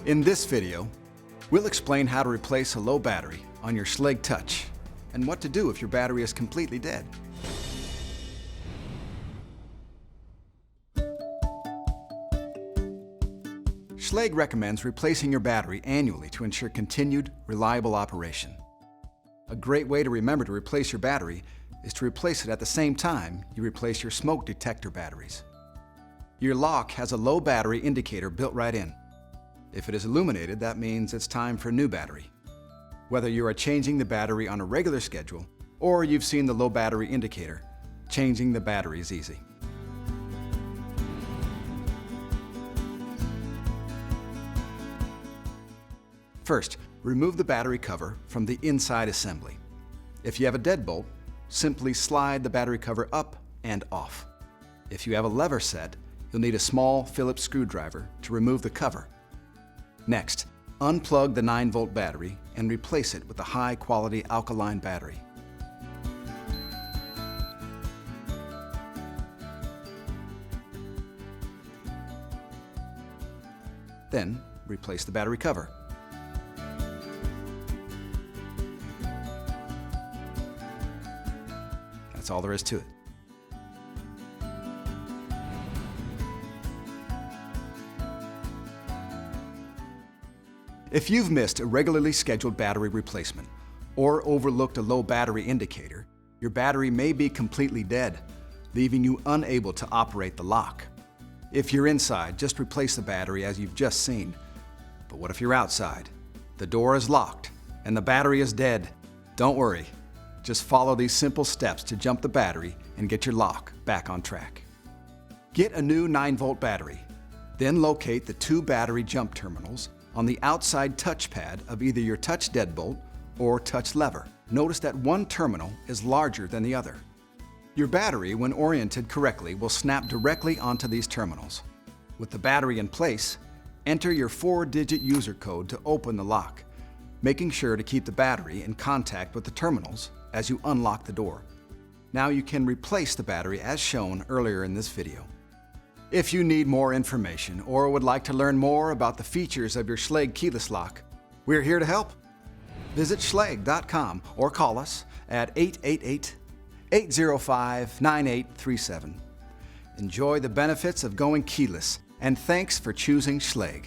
In this video, we'll explain how to replace a low battery on your Schlage Touch and what to do if your battery is completely dead. Schlage recommends replacing your battery annually to ensure continued, reliable operation. A great way to remember to replace your battery is to replace it at the same time you replace your smoke detector batteries. Your lock has a low battery indicator built right in. If it is illuminated, that means it's time for a new battery. Whether you are changing the battery on a regular schedule or you've seen the low battery indicator, changing the battery is easy. First, remove the battery cover from the inside assembly. If you have a deadbolt, simply slide the battery cover up and off. If you have a lever set, you'll need a small Phillips screwdriver to remove the cover. Next, unplug the 9-volt battery and replace it with a high-quality alkaline battery. Then, replace the battery cover. That's all there is to it. If you've missed a regularly scheduled battery replacement or overlooked a low battery indicator, your battery may be completely dead, leaving you unable to operate the lock. If you're inside, just replace the battery as you've just seen. But what if you're outside? The door is locked and the battery is dead. Don't worry. Just follow these simple steps to jump the battery and get your lock back on track. Get a new 9-volt battery. Then locate the 2 battery jump terminals on the outside touchpad of either your touch deadbolt or touch lever. Notice that one terminal is larger than the other. Your battery, when oriented correctly, will snap directly onto these terminals. With the battery in place, enter your 4-digit user code to open the lock, making sure to keep the battery in contact with the terminals as you unlock the door. Now you can replace the battery as shown earlier in this video. If you need more information or would like to learn more about the features of your Schlage keyless lock, we're here to help. Visit Schlage.com or call us at 888-805-9837. Enjoy the benefits of going keyless, and thanks for choosing Schlage.